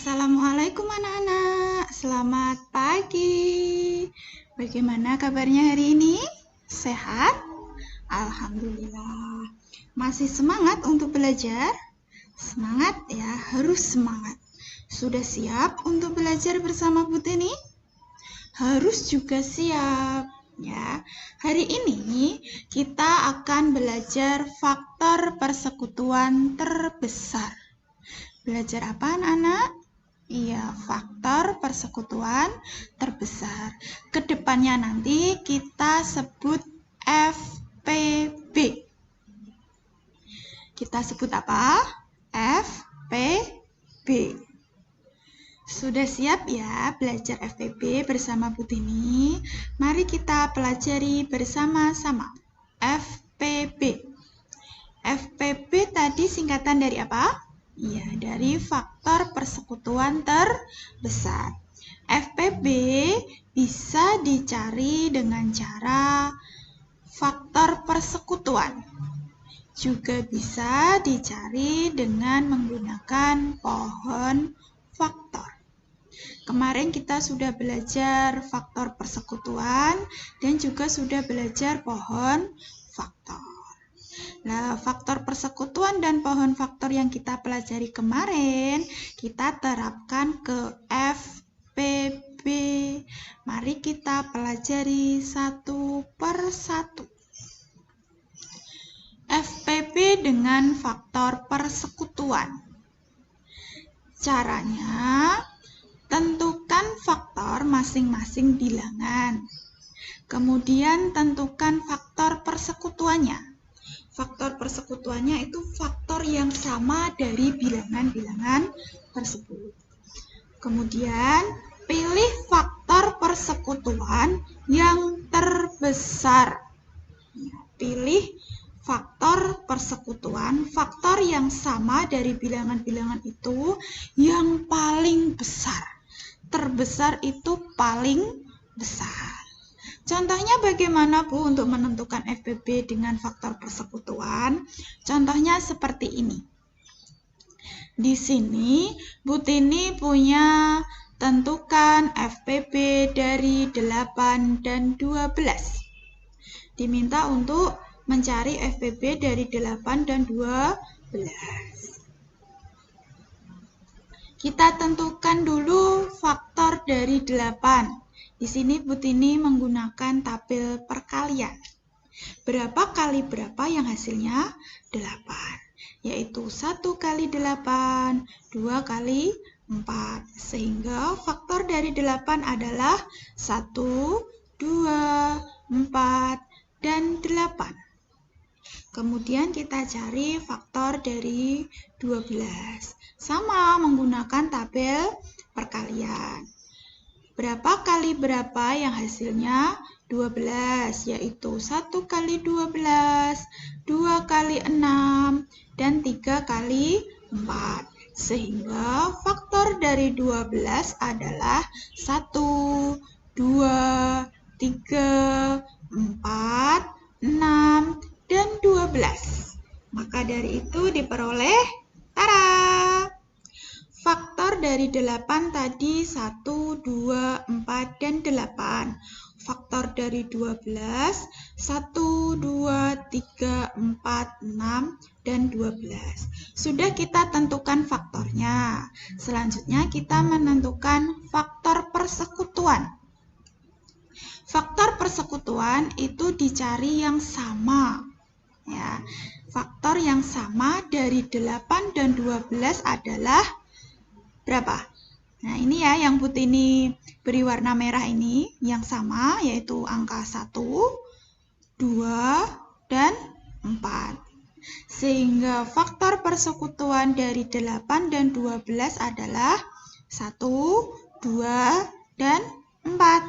Assalamualaikum anak-anak, selamat pagi. Bagaimana kabarnya hari ini? Sehat? Alhamdulillah. Masih semangat untuk belajar? Semangat ya, harus semangat. Sudah siap untuk belajar bersama Bu Tini? Harus juga siap. Ya, hari ini kita akan belajar faktor persekutuan terbesar. Belajar apa anak-anak? Iya, faktor persekutuan terbesar. Kedepannya nanti kita sebut FPB. Kita sebut apa? FPB. Sudah siap ya belajar FPB bersama Bu Tini? Mari kita pelajari bersama-sama. FPB. FPB tadi singkatan dari apa? Ya, dari faktor persekutuan terbesar. FPB bisa dicari dengan cara faktor persekutuan. Juga bisa dicari dengan menggunakan pohon faktor. Kemarin kita sudah belajar faktor persekutuan dan juga sudah belajar pohon faktor. Nah, faktor persekutuan dan pohon faktor yang kita pelajari kemarin, kita terapkan ke FPB. Mari kita pelajari satu per satu. FPB dengan faktor persekutuan. Caranya, tentukan faktor masing-masing bilangan. Kemudian tentukan faktor persekutuannya. Faktor persekutuannya itu faktor yang sama dari bilangan-bilangan tersebut. Kemudian, pilih faktor persekutuan yang terbesar. Pilih faktor persekutuan, faktor yang sama dari bilangan-bilangan itu yang paling besar. Terbesar itu paling besar. Contohnya bagaimana Bu untuk menentukan FPB dengan faktor persekutuan? Contohnya seperti ini. Di sini Bu Tini punya tentukan FPB dari 8 dan 12. Diminta untuk mencari FPB dari 8 dan 12. Kita tentukan dulu faktor dari 8. Di sini Bu Tini menggunakan tabel perkalian. Berapa kali berapa yang hasilnya? 8. Yaitu 1 kali 8, 2 kali 4. Sehingga faktor dari 8 adalah 1, 2, 4, dan 8. Kemudian kita cari faktor dari 12. Sama menggunakan tabel perkalian. Berapa kali berapa yang hasilnya 12, yaitu 1 kali 12, 2 kali 6, dan 3 kali 4. Sehingga faktor dari 12 adalah 1, 2, 3, 4, 6, dan 12. Maka dari itu diperoleh faktor dari 8 tadi 1, 2, 4, dan 8. Faktor dari 12, 1, 2, 3, 4, 6, dan 12. Sudah kita tentukan faktornya. Selanjutnya kita menentukan faktor persekutuan. Faktor persekutuan itu dicari yang sama. Ya, faktor yang sama dari 8 dan 12 adalah berapa? Nah, ini ya yang Bu Tini beri warna merah ini, yang sama yaitu angka 1, 2, dan 4. Sehingga faktor persekutuan dari 8 dan 12 adalah 1, 2, dan 4.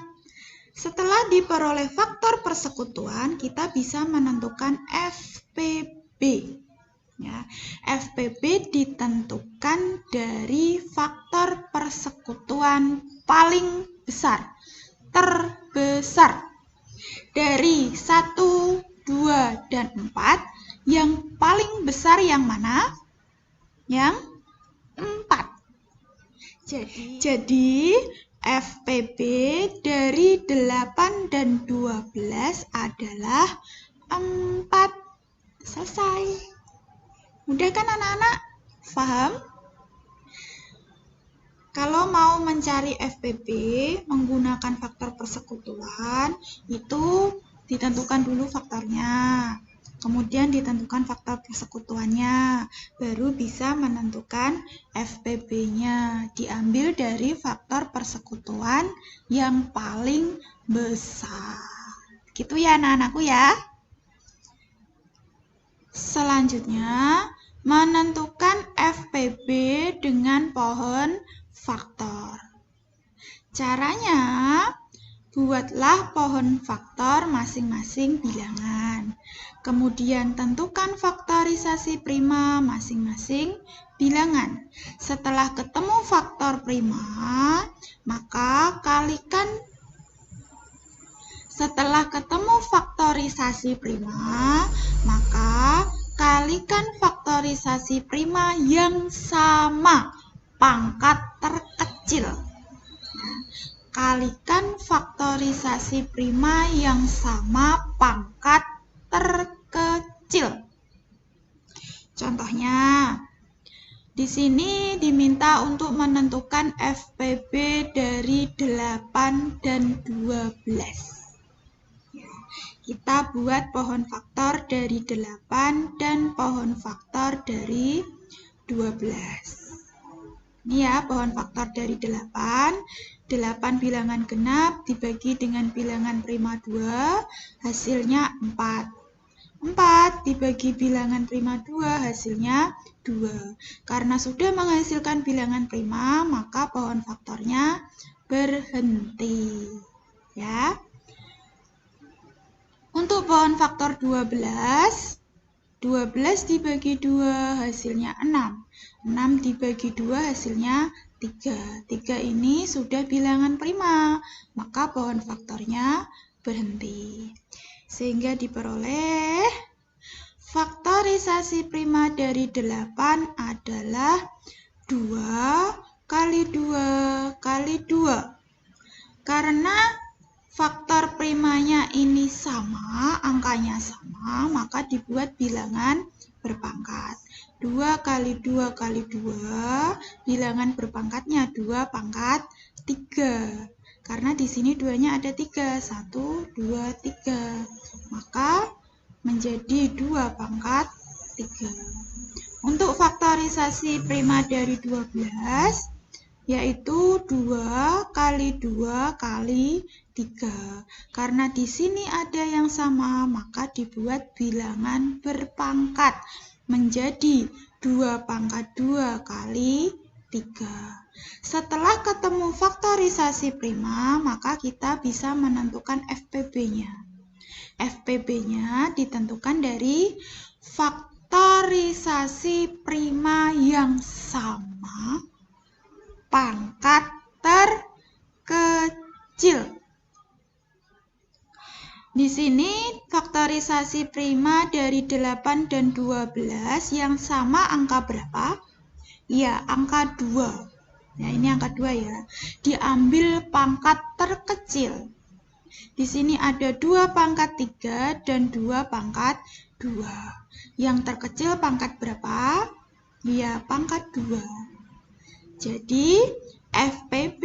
Setelah diperoleh faktor persekutuan, kita bisa menentukan FPB. Ya, FPB ditentukan dari faktor persekutuan paling besar, terbesar. Dari 1, 2, dan 4, yang paling besar yang mana? Yang 4. Jadi FPB dari 8 dan 12 adalah 4. Selesai. Mudah kan anak-anak? Paham? Kalau mau mencari FPB menggunakan faktor persekutuan, itu ditentukan dulu faktornya. Kemudian ditentukan faktor persekutuannya, baru bisa menentukan FPB-nya. Diambil dari faktor persekutuan yang paling besar. Gitu ya anak-anakku ya. Selanjutnya, menentukan FPB dengan pohon faktor. Caranya, buatlah pohon faktor masing-masing bilangan. Kemudian tentukan faktorisasi prima masing-masing bilangan. Setelah ketemu faktor prima, maka kalikan. Setelah ketemu faktorisasi prima, maka kalikan faktorisasi prima yang sama pangkat terkecil. Kalikan faktorisasi prima yang sama pangkat terkecil. Contohnya, di sini diminta untuk menentukan FPB dari 8 dan 12. Kita buat pohon faktor dari 8 dan pohon faktor dari 12. Ini ya, pohon faktor dari 8. 8 bilangan genap dibagi dengan bilangan prima 2, hasilnya 4. 4 dibagi bilangan prima 2, hasilnya 2. Karena sudah menghasilkan bilangan prima, maka pohon faktornya berhenti. Ya. Untuk pohon faktor 12, 12 dibagi 2 hasilnya 6. 6 dibagi 2 hasilnya 3. 3 ini sudah bilangan prima, maka pohon faktornya berhenti. Sehingga diperoleh faktorisasi prima dari 8 adalah 2 kali 2 kali 2. Karena faktor primanya ini sama, angkanya sama, maka dibuat bilangan berpangkat. 2 kali 2 kali 2, bilangan berpangkatnya 2 pangkat 3. Karena di sini 2-nya ada 3, 1, 2, 3. Maka menjadi 2 pangkat 3. Untuk faktorisasi prima dari 12, yaitu 2 kali 2 kali 3. Karena di sini ada yang sama, maka dibuat bilangan berpangkat menjadi 2 pangkat 2 kali 3. Setelah ketemu faktorisasi prima, maka kita bisa menentukan FPB-nya. FPB-nya ditentukan dari faktorisasi prima yang sama pangkat terkecil. Di sini faktorisasi prima dari 8 dan 12 yang sama angka berapa? Ya, angka 2. Ya, ini angka 2 ya. Diambil pangkat terkecil. Di sini ada 2 pangkat 3 dan 2 pangkat 2. Yang terkecil pangkat berapa? Ya, pangkat 2. Jadi, FPB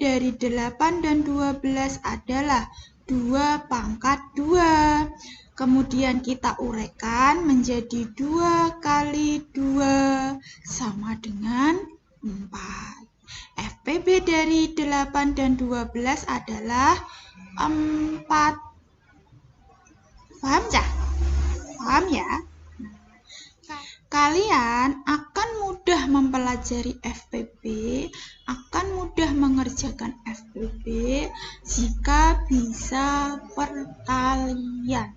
dari 8 dan 12 adalah 2 pangkat 2. Kemudian kita uraikan menjadi 2 kali 2 sama dengan 4. FPB dari 8 dan 12 adalah 4. Paham ya? Paham ya? Kalian akan mudah mempelajari FPB, akan mudah mengerjakan FPB jika bisa perkalian.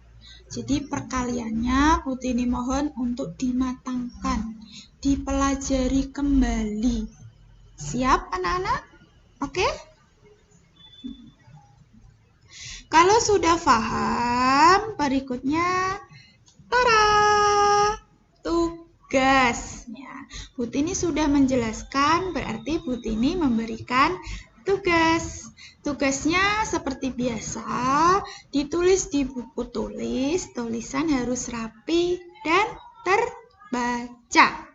Jadi perkaliannya Putini mohon untuk dimatangkan, dipelajari kembali. Siap anak-anak? Oke? Kalau sudah paham, berikutnya tada! Tugas. Ya. Bu Tini sudah menjelaskan, berarti Bu Tini memberikan tugas. Tugasnya seperti biasa, ditulis di buku tulis, tulisan harus rapi dan terbaca.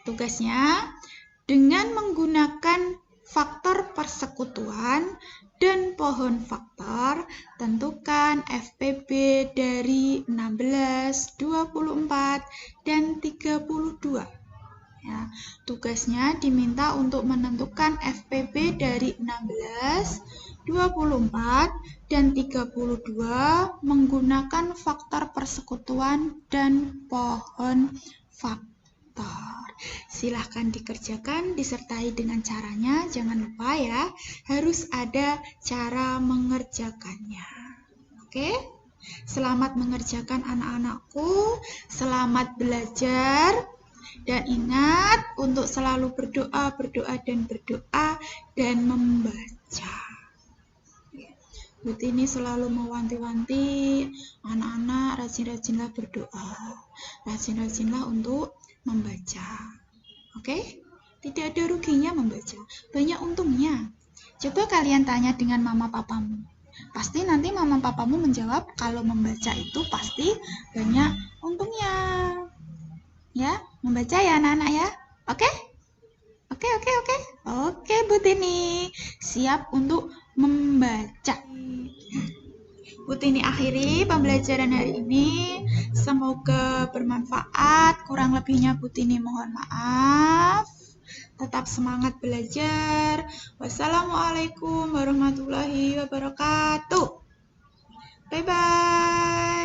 Tugasnya, dengan menggunakan faktor persekutuan dan pohon faktor, tentukan FPB dari 16, 24, dan 32. Ya, tugasnya diminta untuk menentukan FPB dari 16, 24, dan 32 menggunakan faktor persekutuan dan pohon faktor. Silahkan dikerjakan disertai dengan caranya. Jangan lupa ya, harus ada cara mengerjakannya. Oke? Selamat mengerjakan anak-anakku. Selamat belajar. Dan ingat untuk selalu berdoa dan membaca. Bu Tini selalu mewanti-wanti anak-anak, rajin-rajinlah berdoa. Rajin-rajinlah untuk membaca. Oke? Tidak ada ruginya membaca. Banyak untungnya. Coba kalian tanya dengan mama papamu. Pasti nanti mama papamu menjawab kalau membaca itu pasti banyak untungnya. Ya, membaca ya anak-anak ya. Oke? Oke, Bu Tini. Siap untuk membaca. Bu Tini akhiri pembelajaran hari ini. Semoga bermanfaat. Kurang lebihnya Bu Tini mohon maaf. Tetap semangat belajar. Wassalamualaikum warahmatullahi wabarakatuh. Bye-bye.